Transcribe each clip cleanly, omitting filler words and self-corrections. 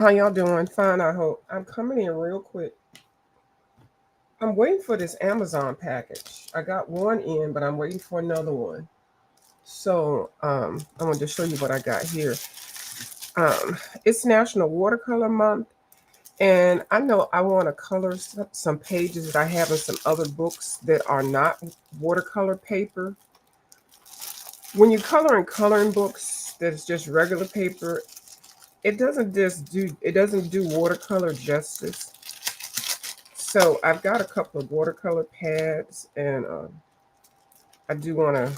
How y'all doing? Fine, I hope. I'm coming in real quick. I'm waiting for this Amazon package. I got one in, but I'm waiting for another one. So I wanted to show you what I got here. It's National Watercolor Month, and I know I want to color some pages that I have in some other books that are not watercolor paper. When you color in coloring books that's just regular paper, it doesn't do watercolor justice. So I've got a couple of watercolor pads, and I do want to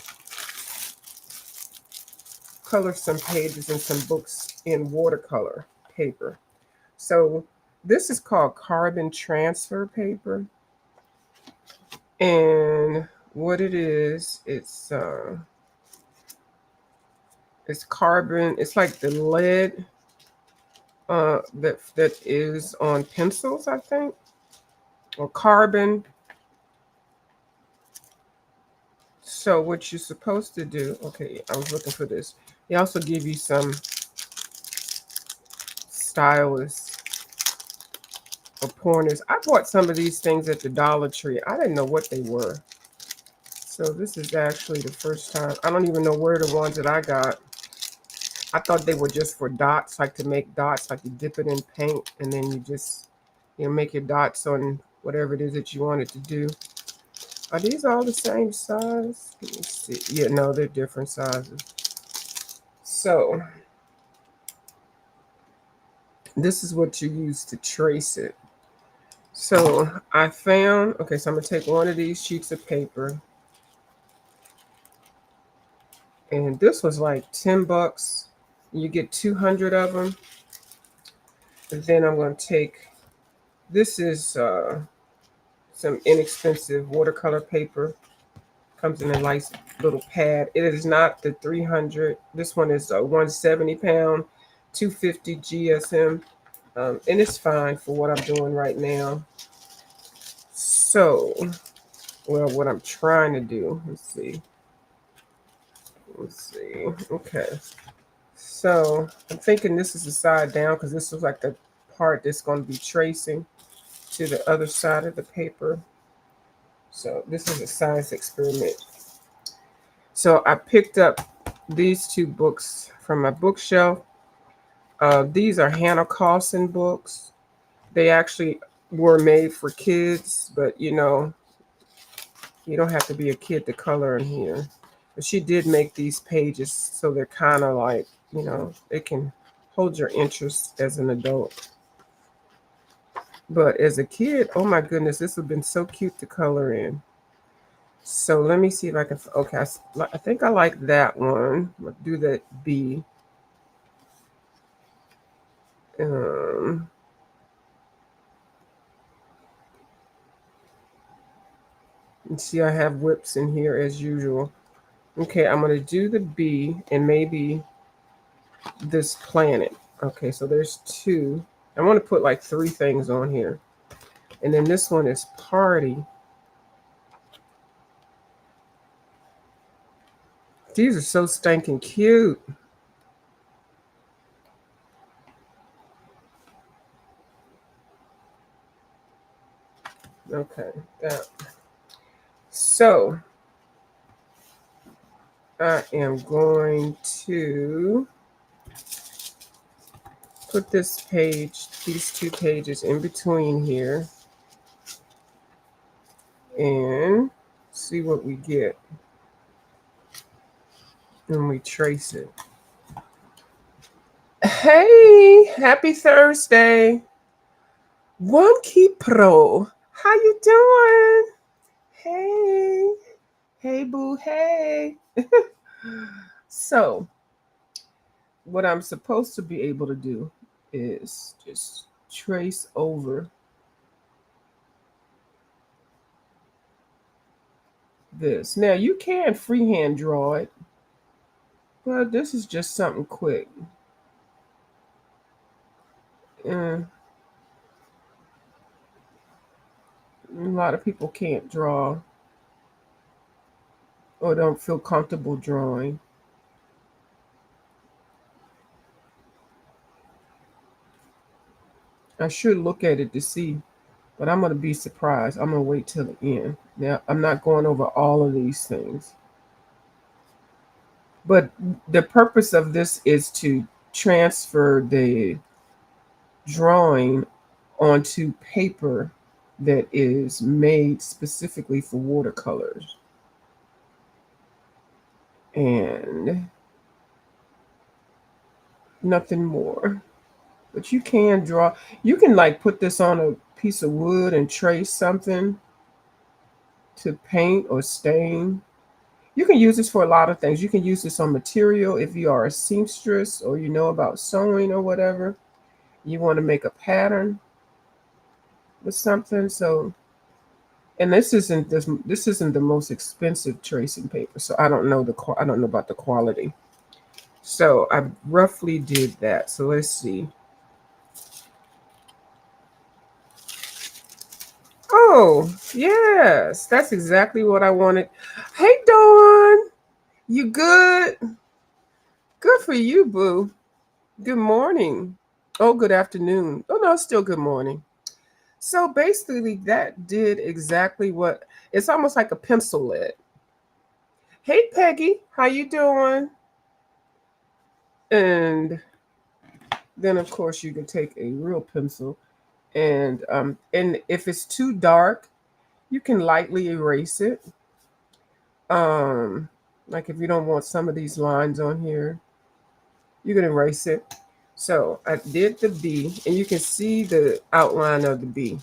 color some pages in some books in watercolor paper. So this is called carbon transfer paper, and what it is, it's carbon. It's like the lead that is on pencils, I think, or carbon. So what you're supposed to do? Okay, I was looking for this. They also give you some stylus or pointers. I bought some of these things at the Dollar Tree. I didn't know what they were. So this is actually the first time. I don't even know where the ones that I got. I thought they were just for dots, like to make dots, like you dip it in paint and then you just, make your dots on whatever it is that you wanted to do. Are these all the same size? Let me see. Yeah, no, they're different sizes. So this is what you use to trace it. So I found, okay, so I'm gonna take one of these sheets of paper, and this was like $10. You get 200 of them. And then I'm gonna take, this is some inexpensive watercolor paper. Comes in a nice little pad. It is not the 300. This one is a 170 pound, 250 GSM, and it's fine for what I'm doing right now. So, well, what I'm trying to do, let's see. Let's see. Okay. So I'm thinking this is the side down because this is like the part that's going to be tracing to the other side of the paper. So this is a science experiment. So I picked up these two books from my bookshelf. These are Hannah Carlson books. They actually were made for kids, but you don't have to be a kid to color in here. But she did make these pages so they're kind of like, it can hold your interest as an adult. But as a kid, oh my goodness, this would have been so cute to color in. So let me see if I can. Okay, I think I like that one. I'll do that B. Um, and see, I have whips in here as usual. Okay, I'm gonna do the B and maybe this planet. Okay, so there's two. I want to put like three things on here. And then this one is party. These are so stinking cute. Okay, that. So I am going to put this page, these two pages in between here and see what we get when we trace it. Hey, happy Thursday. One Key Pro. How you doing? Hey. Hey boo, hey. So, what I'm supposed to be able to do is just trace over this. Now, you can freehand draw it, but this is just something quick. A lot of people can't draw or don't feel comfortable drawing. I should look at it to see, but I'm going to be surprised. I'm going to wait till the end. Now, I'm not going over all of these things. But the purpose of this is to transfer the drawing onto paper that is made specifically for watercolors. And nothing more. But you can draw. You can like put this on a piece of wood and trace something to paint or stain. You can use this for a lot of things. You can use this on material if you are a seamstress or you know about sewing or whatever. You want to make a pattern with something. So, and this isn't the most expensive tracing paper. So I don't know I don't know about the quality. So I roughly did that. So let's see. Oh, yes, that's exactly what I wanted. Hey, Dawn, you good? Good for you, boo. Good morning. Oh, good afternoon. Oh, no, it's still good morning. So basically, that did exactly what it's almost like a pencil lead. Hey, Peggy, how you doing? And then, of course, you can take a real pencil and if it's too dark, you can lightly erase it. Um, like if you don't want some of these lines on here, you can erase it. So I did the B, and you can see the outline of the B.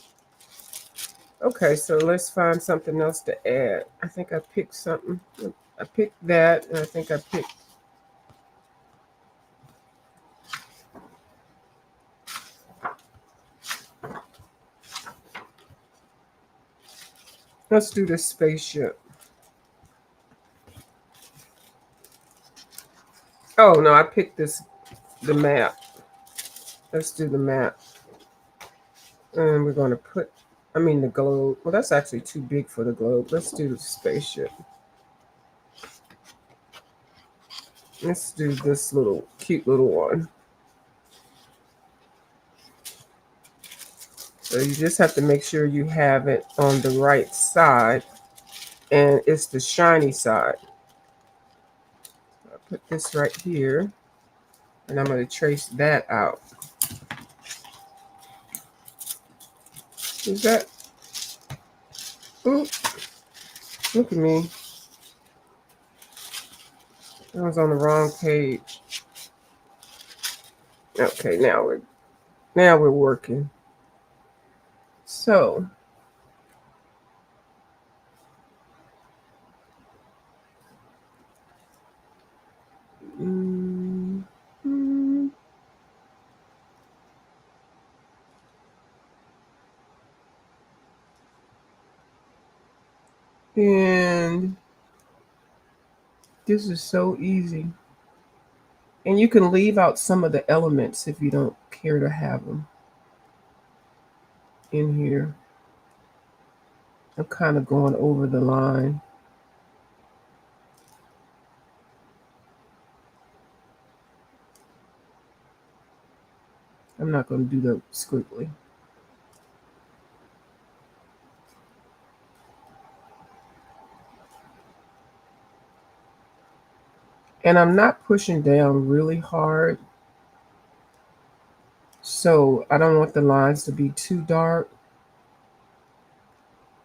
Okay, so let's find something else to add. I think I picked something. I picked that, and I think I picked. Let's do the spaceship. Oh no, I picked the map. Let's do the map. And we're going to the globe. Well, that's actually too big for the globe. Let's do the spaceship. Let's do this little cute little one. So you just have to make sure you have it on the right side, and it's the shiny side. I'll put this right here, and I'm going to trace that out. Is that? Ooh, look at me. I was on the wrong page. Okay, now we're working. So and this is so easy. And you can leave out some of the elements if you don't care to have them in here. I'm kind of going over the line. I'm not going to do the squiggly. And I'm not pushing down really hard. So I don't want the lines to be too dark.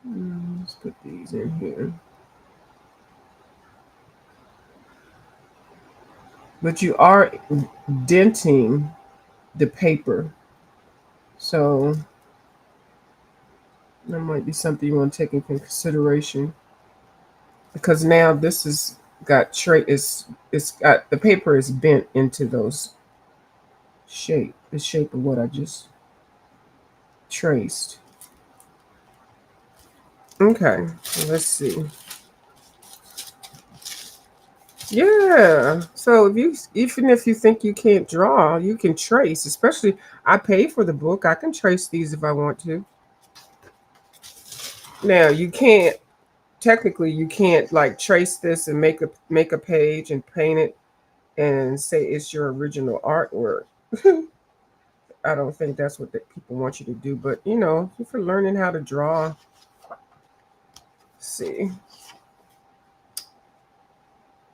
Let's put these in here. But you are denting the paper. So that might be something you want to take into consideration. Because now this is got it's got the paper is bent into those the shape of what I just traced. Okay, let's see. Yeah. So even if you think you can't draw, you can trace. Especially, I pay for the book. I can trace these if I want to. Now you can't. Technically, you can't like trace this and make a page and paint it and say it's your original artwork. I don't think that's what the people want you to do. But you know, if you're learning how to draw, see.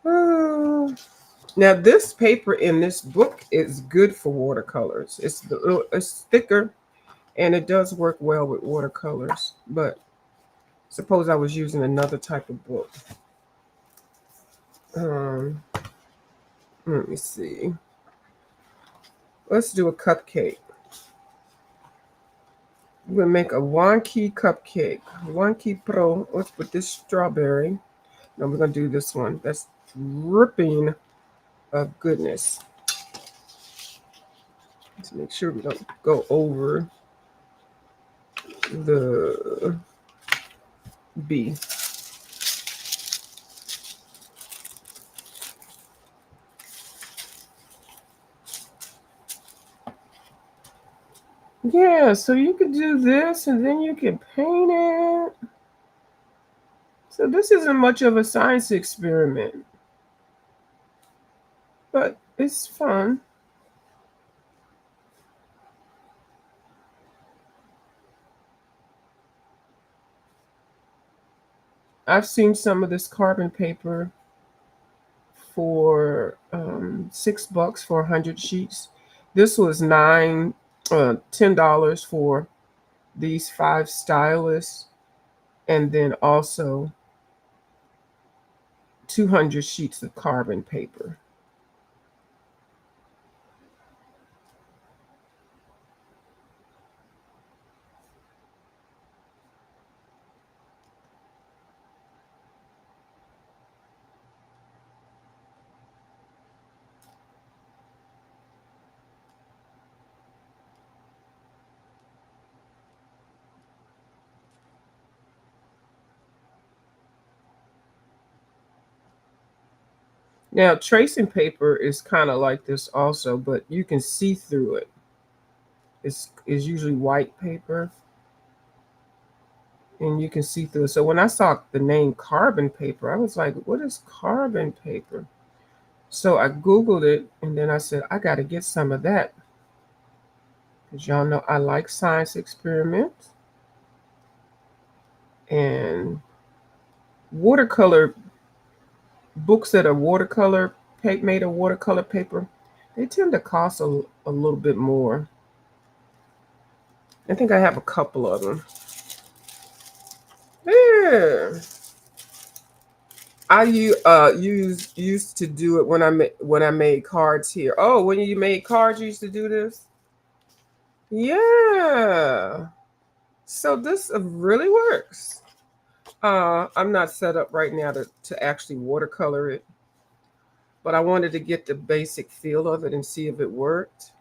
Uh, Now this paper in this book is good for watercolors. It's thicker and it does work well with watercolors. But suppose I was using another type of book. Um, Let me see. Let's do a cupcake. We're gonna make a wonky cupcake. Wonky Pro. Let's put this strawberry. Now we're gonna do this one. That's dripping of goodness. Let's make sure we don't go over the B. Yeah, so you could do this and then you can paint it. So this isn't much of a science experiment, but it's fun. I've seen some of this carbon paper for $6 for 100 sheets. This was $10 for these 5 stylists, and then also 200 sheets of carbon paper. Now, tracing paper is kind of like this also, but you can see through it. It's usually white paper, and you can see through it. So when I saw the name carbon paper, I was like, what is carbon paper? So I Googled it, and then I said, I got to get some of that. Because y'all know I like science experiments. And watercolor books that are watercolor, made of watercolor paper, they tend to cost a little bit more. I think I have a couple of them. Yeah. I used to do it when I made cards here. Oh, when you made cards, you used to do this? Yeah. So this really works. I'm not set up right now to actually watercolor it, but I wanted to get the basic feel of it and see if it worked.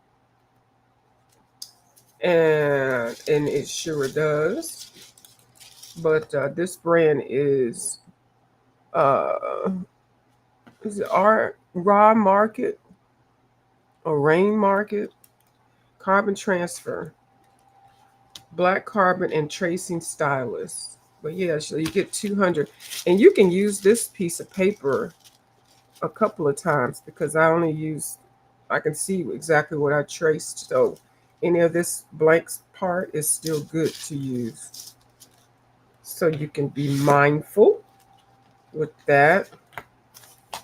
And it sure does. But this brand is it our Raw Market or Rain Market? Carbon Transfer, Black Carbon and Tracing Stylus. But yeah, so you get 200, and you can use this piece of paper a couple of times because I can see exactly what I traced. So any of this blank part is still good to use. So you can be mindful with that.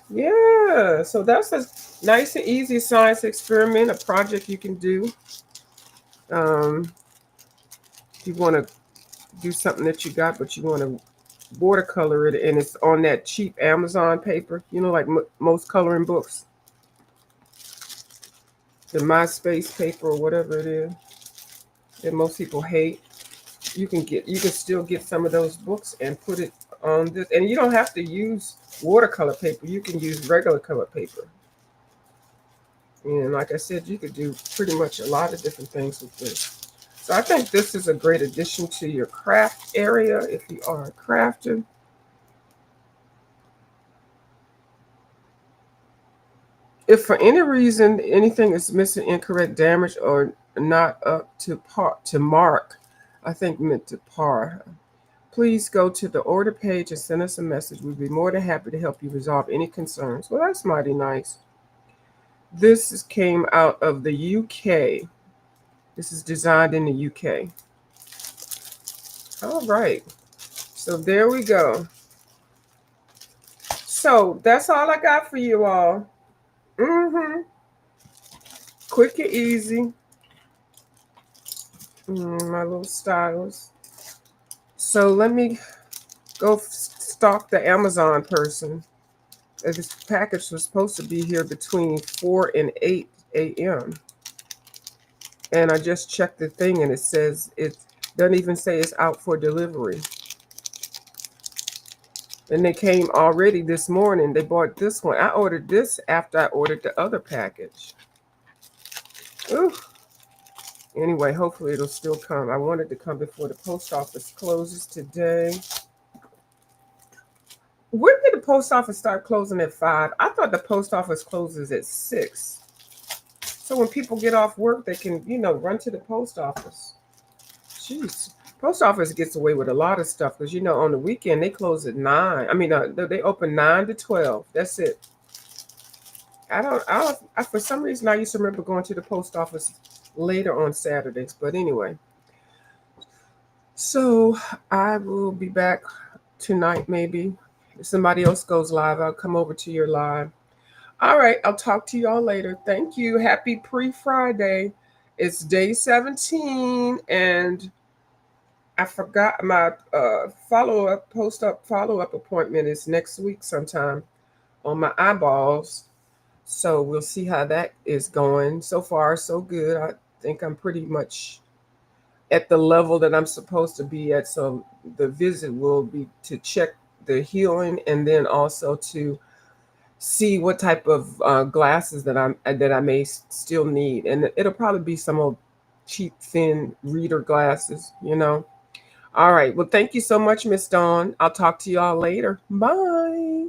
Yeah, so that's a nice and easy science experiment, a project you can do. If you want to do something that you got, but you want to watercolor it, and it's on that cheap Amazon paper, like most coloring books, the MySpace paper or whatever it is that most people hate. You can still get some of those books and put it on this, and you don't have to use watercolor paper. You can use regular color paper. And like I said, you could do pretty much a lot of different things with this. So I think this is a great addition to your craft area if you are a crafter. If for any reason anything is missing, incorrect, damaged, or not up to mark, I think meant to par, please go to the order page and send us a message. We'd be more than happy to help you resolve any concerns. Well, that's mighty nice. This came out of the UK. This is designed in the UK. All right. So there we go. So that's all I got for you all. Quick and easy. My little stylus. So let me go stalk the Amazon person. This package was supposed to be here between 4 and 8 a.m. And I just checked the thing and it says it doesn't even say it's out for delivery. And they came already this morning. They bought this one. I ordered this after I ordered the other package. Ooh. Anyway, hopefully it'll still come. I wanted to come before the post office closes today. When did the post office start closing at 5? I thought the post office closes at 6. So when people get off work, they can, run to the post office. Jeez. Post office gets away with a lot of stuff because, on the weekend, they close at 9. I mean, they open 9 to 12. That's it. For some reason, I used to remember going to the post office later on Saturdays. But anyway. So I will be back tonight, maybe. If somebody else goes live, I'll come over to your live. All right, I'll talk to y'all later. Thank you. Happy pre-Friday. It's day 17, and I forgot my follow-up appointment is next week sometime on my eyeballs. So we'll see how that is going. So far, so good. I think I'm pretty much at the level that I'm supposed to be at. So the visit will be to check the healing and then also to see what type of glasses that I may still need, and it'll probably be some old cheap thin reader glasses. All right. Well, thank you so much, Miss Dawn. I'll talk to y'all later. Bye.